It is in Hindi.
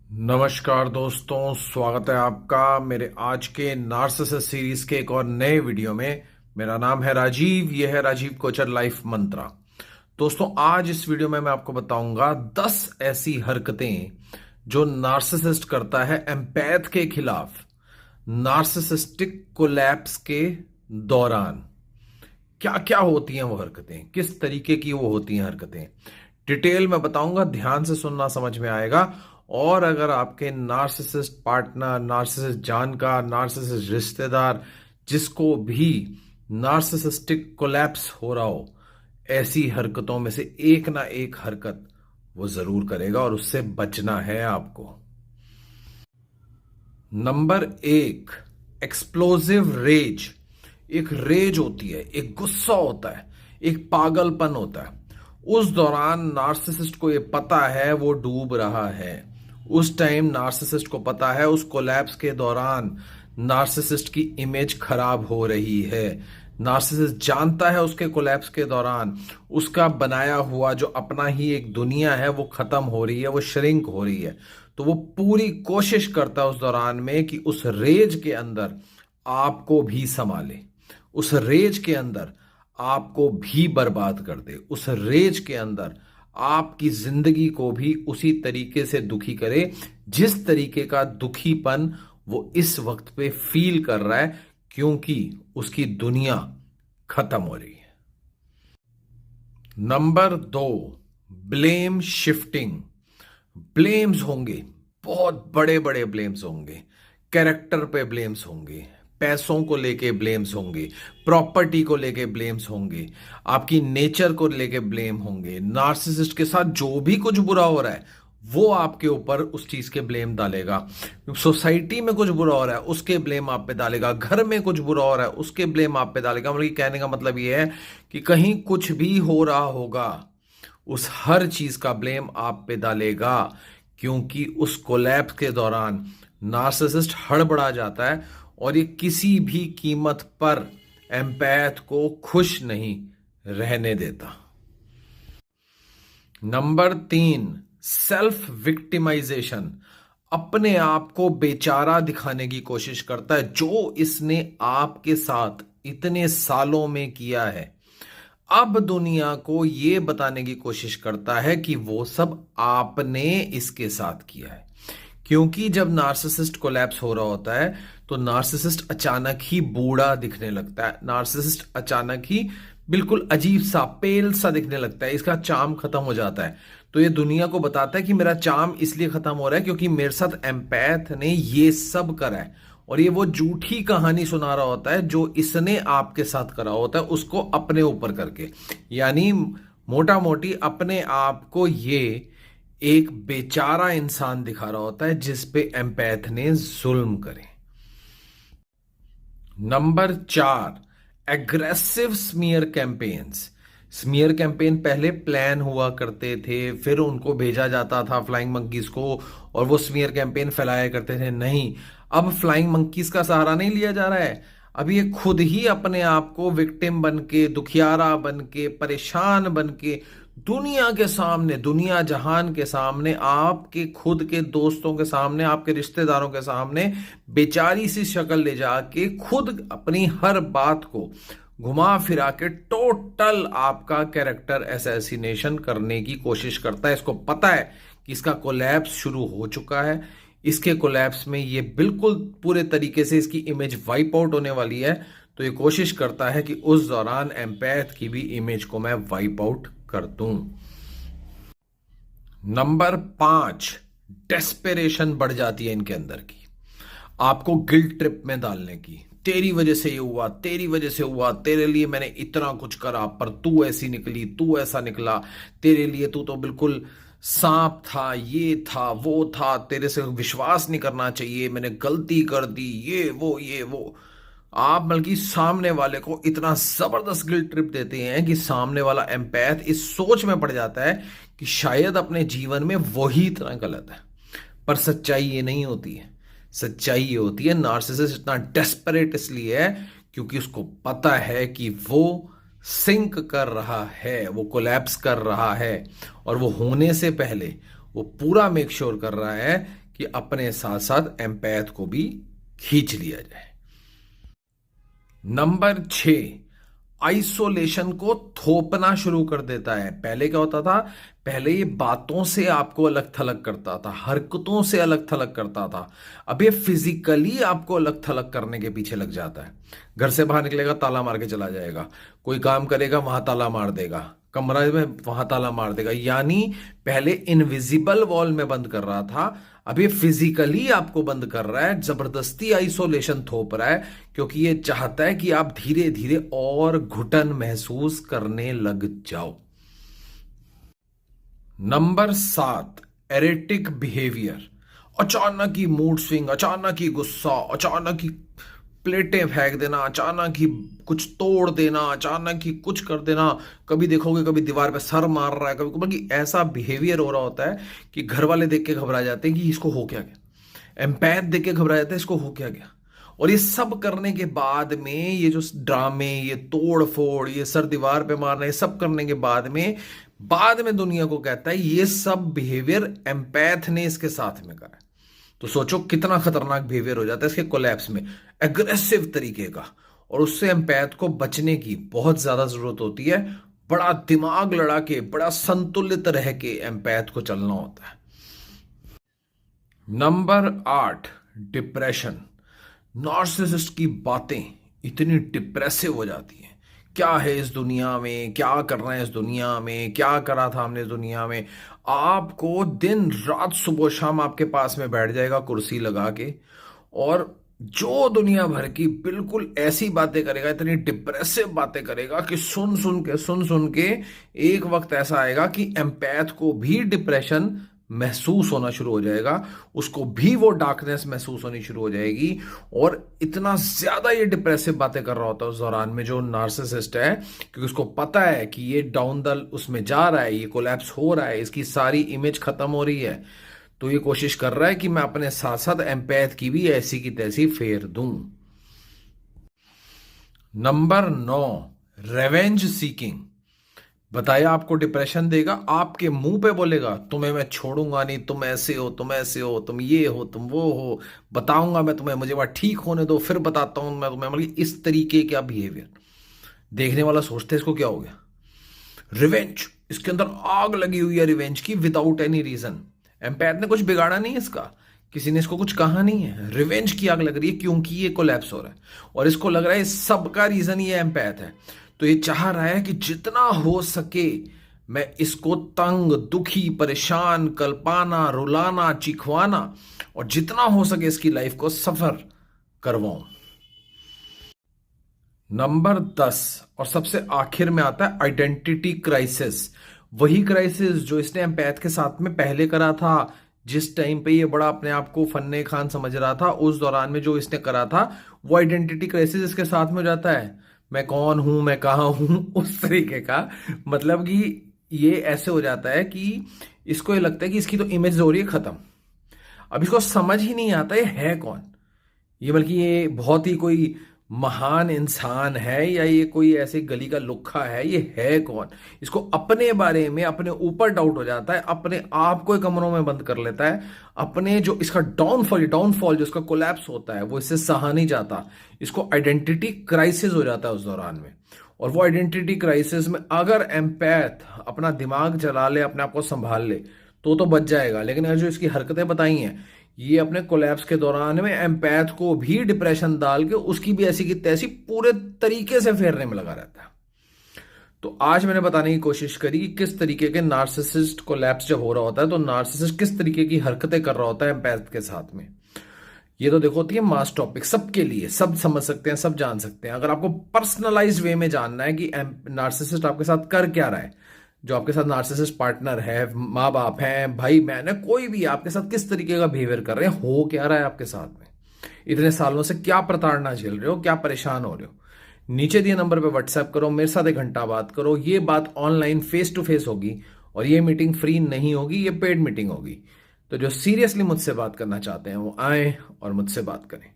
नमस्कार दोस्तों, स्वागत है आपका मेरे आज के नार्सिसिस्ट सीरीज के एक और नए वीडियो में। मेरा नाम है राजीव, यह है राजीव कोचर लाइफ मंत्रा। दोस्तों, आज इस वीडियो में मैं आपको बताऊंगा 10 ऐसी हरकतें जो नार्सिसिस्ट करता है एम्पैथ के खिलाफ नार्सिसिस्टिक कोलैप्स के दौरान। क्या क्या होती हैं वो हरकतें, किस तरीके की वो होती हैं हरकतें, डिटेल में बताऊंगा। ध्यान से सुनना, समझ में आएगा। और अगर आपके नार्सिसिस्ट पार्टनर, नार्सिसिस्ट जानकार, नार्सिसिस्ट रिश्तेदार, जिसको भी नार्सिसिस्टिक कोलैप्स हो रहा हो, ऐसी हरकतों में से एक ना एक हरकत वो जरूर करेगा और उससे बचना है आपको। Number 1, explosive rage. एक रेज होती है, एक गुस्सा होता है, एक पागलपन होता है। उस दौरान नार्सिसिस्ट को ये पता है वो डूब रहा है। उस टाइम नार्सिसिस्ट को पता है उस कोलैप्स के दौरान नार्सिसिस्ट की इमेज खराब हो रही है। नार्सिसिस्ट जानता है उसके कोलैप्स के दौरान उसका बनाया हुआ जो अपना ही एक दुनिया है वो खत्म हो रही है, वो श्रिंक हो रही है। तो वो पूरी कोशिश करता है उस दौरान में कि उस रेज के अंदर आपको भी संभाले, उस रेज के अंदर आपको भी बर्बाद कर दे, उस रेज के अंदर आपकी जिंदगी को भी उसी तरीके से दुखी करे जिस तरीके का दुखीपन वो इस वक्त पे फील कर रहा है, क्योंकि उसकी दुनिया खत्म हो रही है। Number 2, blame shifting. ब्लेम्स होंगे, बहुत बड़े बड़े ब्लेम्स होंगे। कैरेक्टर पे ब्लेम्स होंगे, पैसों को लेके ब्लेम्स होंगे, प्रॉपर्टी को लेके ब्लेम्स होंगे, आपकी नेचर को लेके ब्लेम होंगे। नार्सिसिस्ट के साथ जो भी कुछ बुरा हो रहा है वो आपके ऊपर उस चीज के ब्लेम डालेगा। सोसाइटी में कुछ बुरा हो रहा है उसके ब्लेम आप पे डालेगा, घर में कुछ बुरा हो रहा है उसके ब्लेम आप पे डालेगा। मतलब कहने का मतलब ये है कि कहीं कुछ भी हो रहा होगा उस हर चीज का ब्लेम आप पे डालेगा, क्योंकि उस कोलैप्स के दौरान नार्सिसिस्ट हड़बड़ा जाता है और ये किसी भी कीमत पर एम्पैथ को खुश नहीं रहने देता। Number 3, self victimisation. अपने आप को बेचारा दिखाने की कोशिश करता है, जो इसने आपके साथ इतने सालों में किया है। अब दुनिया को यह बताने की कोशिश करता है कि वो सब आपने इसके साथ किया है। क्योंकि जब नार्सिसिस्ट कोलैप्स हो रहा होता है तो नार्सिसिस्ट अचानक ही बूढ़ा दिखने लगता है, नार्सिसिस्ट अचानक ही बिल्कुल अजीब सा, पेल सा दिखने लगता है, इसका चार्म खत्म हो जाता है। तो ये दुनिया को बताता है कि मेरा चार्म इसलिए खत्म हो रहा है क्योंकि मेरे साथ एम्पैथ ने ये सब करा है। और ये वो झूठी कहानी सुना रहा होता है जो इसने आपके साथ करा होता है, उसको अपने ऊपर करके। यानी मोटा मोटी अपने आप को ये एक बेचारा इंसान दिखा रहा होता है जिस पे एम्पैथ ने जुल्म करे। Number 4, aggressive smear campaigns. Smear campaign पहले प्लान हुआ करते थे, फिर उनको भेजा जाता था फ्लाइंग मंकीज को और वो स्मीयर कैंपेन फैलाया करते थे। नहीं, अब फ्लाइंग मंकीज का सहारा नहीं लिया जा रहा है। अब ये खुद ही अपने आप को विक्टिम बन के, दुखियारा बन के, परेशान बन के दुनिया के सामने, दुनिया जहान के सामने, आपके खुद के दोस्तों के सामने, आपके रिश्तेदारों के सामने बेचारी सी शक्ल ले जाके खुद अपनी हर बात को घुमा फिरा के टोटल आपका कैरेक्टर असैसिनेशन करने की कोशिश करता है। इसको पता है कि इसका कोलैप्स शुरू हो चुका है, इसके कोलैप्स में ये बिल्कुल पूरे तरीके से इसकी इमेज वाइप आउट होने वाली है। तो ये कोशिश करता है कि उस दौरान एम्पैथ की भी इमेज को मैं वाइप आउट कर दूं। नंबर 5, डेस्पेरेशन बढ़ जाती है इनके अंदर की, आपको गिल्ट ट्रिप में डालने की। तेरी वजह से ये हुआ, तेरी वजह से हुआ, तेरे लिए मैंने इतना कुछ करा पर तू ऐसी निकली, तू ऐसा निकला, तेरे लिए तू तो बिल्कुल सांप था, ये था, वो था, तेरे से विश्वास नहीं करना चाहिए, मैंने गलती कर दी, ये वो। आप बल्कि सामने वाले को इतना जबरदस्त गिल्ट ट्रिप देते हैं कि सामने वाला एम्पैथ इस सोच में पड़ जाता है कि शायद अपने जीवन में वही इतना गलत है। पर सच्चाई ये नहीं होती है। सच्चाई ये होती है नार्सिसिस्ट इतना डेस्परेट इसलिए है क्योंकि उसको पता है कि वो सिंक कर रहा है, वो कोलैप्स कर रहा है, और वो होने से पहले वो पूरा मेक श्योर कर रहा है कि अपने साथ साथ एम्पैथ को भी खींच लिया जाए। नंबर 6, आइसोलेशन को थोपना शुरू कर देता है। पहले क्या होता था, पहले ये बातों से आपको अलग थलग करता था, हरकतों से अलग थलग करता था। अब ये फिजिकली आपको अलग थलग करने के पीछे लग जाता है। घर से बाहर निकलेगा ताला मार के चला जाएगा, कोई काम करेगा वहां ताला मार देगा, कमरा में वहां ताला मार देगा। यानी पहले इनविजिबल वॉल में बंद कर रहा था, अब ये फिजिकली आपको बंद कर रहा है, जबरदस्ती आइसोलेशन थोप रहा है, क्योंकि ये चाहता है कि आप धीरे धीरे और घुटन महसूस करने लग जाओ। Number 7, erratic behaviour. अचानक ही मूड स्विंग, अचानक ही गुस्सा, अचानक ही प्लेटें फेंक देना, अचानक ही कुछ तोड़ देना, अचानक ही कुछ कर देना। कभी देखोगे कभी दीवार पे सर मार रहा है, कभी बल्कि ऐसा बिहेवियर हो रहा होता है कि घर वाले देख के घबरा जाते हैं कि इसको हो क्या गया। एम्पैथ देख के घबरा जाते हैं इसको हो क्या गया। और ये सब करने के बाद में ये जो ड्रामे, ये तोड़ फोड़, ये सर दीवार पे मारना, ये सब करने के बाद में दुनिया को कहता है ये सब बिहेवियर एम्पैथ ने इसके साथ में करा है। तो सोचो कितना खतरनाक बिहेवियर हो जाता है इसके कोलैप्स में, एग्रेसिव तरीके का। और उससे एम्पैथ को बचने की बहुत ज्यादा जरूरत होती है। बड़ा दिमाग लड़ा के, बड़ा संतुलित रह के एम्पैथ को चलना होता है। Number 8, depression. नार्सिसिस्ट की बातें इतनी डिप्रेसिव हो जाती हैं। क्या है इस दुनिया में, क्या करना है इस दुनिया में, क्या करा था हमने इस दुनिया में। आपको दिन रात सुबह शाम आपके पास में बैठ जाएगा कुर्सी लगा के, और जो दुनिया भर की बिल्कुल ऐसी बातें करेगा, इतनी डिप्रेसिव बातें करेगा कि सुन सुन के एक वक्त ऐसा आएगा कि एम्पैथ को भी डिप्रेशन महसूस होना शुरू हो जाएगा, उसको भी वो डार्कनेस महसूस होनी शुरू हो जाएगी। और इतना ज्यादा ये डिप्रेसिव बातें कर रहा होता है उस दौरान में जो नार्सिसिस्ट है, क्योंकि उसको पता है कि ये डाउन द उसमें जा रहा है, ये कोलैप्स हो रहा है, इसकी सारी इमेज खत्म हो रही है। तो ये कोशिश कर रहा है कि मैं अपने साथ साथ एम्पैथ की भी ऐसी की तैसी फेर दूं। Number 9, revenge seeking. बताया आपको डिप्रेशन देगा, आपके मुंह पे बोलेगा तुम्हें मैं छोड़ूंगा नहीं, तुम ऐसे हो, तुम ऐसे हो, तुम ये हो, तुम वो हो, बताऊंगा मैं तुम्हें, मुझे वहां ठीक होने दो फिर बताता हूं मैं तुम्हें। मतलब इस तरीके का बिहेवियर देखने वाला सोचते है इसको क्या हो गया, रिवेंज। इसके अंदर आग लगी हुई है रिवेंज की, विदाउट एनी रीजन। एम्पैथ ने कुछ बिगाड़ा नहीं है इसका, किसी ने इसको कुछ कहा नहीं है, रिवेंज की आग लग रही है क्योंकि ये कोलैप्स हो रहा है और इसको लग रहा है इस सबका रीजन ये एम्पैथ है। तो ये चाह रहा है कि जितना हो सके मैं इसको तंग, दुखी, परेशान, कल्पाना, रुलाना, चिखवाना और जितना हो सके इसकी लाइफ को सफर करवाऊं। नंबर 10 और सबसे आखिर में आता है आइडेंटिटी क्राइसिस। वही क्राइसिस जो इसने एम्पैथ के साथ में पहले करा था, जिस टाइम पे ये बड़ा अपने आप को फन्ने खान समझ रहा था, उस दौरान में जो इसने करा था वो आइडेंटिटी क्राइसिस इसके साथ में हो जाता है। मैं कौन हूं, मैं कहां हूं, उस तरीके का। मतलब कि ये ऐसे हो जाता है कि इसको ये लगता है कि इसकी तो इमेज हो रही है खत्म। अब इसको समझ ही नहीं आता ये है कौन, ये बल्कि ये बहुत ही कोई महान इंसान है या ये कोई ऐसे गली का लुक्खा है, ये है कौन। इसको अपने बारे में, अपने ऊपर डाउट हो जाता है, अपने आप को कमरों में बंद कर लेता है। अपने जो इसका डाउनफॉल जो इसका कोलैप्स होता है वो इससे सहा नहीं जाता। इसको आइडेंटिटी क्राइसिस हो जाता है उस दौरान में। और वो आइडेंटिटी क्राइसिस में अगर एम्पैथ अपना दिमाग चला ले, अपने आप को संभाल ले तो बच जाएगा। लेकिन अगर जो इसकी हरकतें बताई हैं, ये अपने कोलैप्स के दौरान में एम्पैथ को भी डिप्रेशन डाल के उसकी भी ऐसी की तैसी पूरे तरीके से फेरने में लगा रहता है। तो आज मैंने बताने की कोशिश करी कि किस तरीके के नार्सिसिस्ट कोलैप्स जब हो रहा होता है तो नार्सिसिस्ट किस तरीके की हरकतें कर रहा होता है एम्पैथ के साथ में। ये तो देखो होती है मास टॉपिक, सबके लिए, सब समझ सकते हैं, सब जान सकते हैं। अगर आपको पर्सनलाइज्ड वे में जानना है कि नार्सिसिस्ट आपके साथ कर क्या रहा है, जो आपके साथ नार्सिसिस्ट पार्टनर है, माँ बाप हैं, भाई बहन है, कोई भी आपके साथ किस तरीके का बिहेवियर कर रहे हैं, हो क्या रहा है आपके साथ में, इतने सालों से क्या प्रताड़ना झेल रहे हो, क्या परेशान हो रहे हो, नीचे दिए नंबर पे व्हाट्सएप करो, मेरे साथ 1 घंटा बात करो। ये बात ऑनलाइन फेस टू फेस होगी और ये मीटिंग फ्री नहीं होगी, ये पेड मीटिंग होगी। तो जो सीरियसली मुझसे बात करना चाहते हैं वो आए और मुझसे बात करें।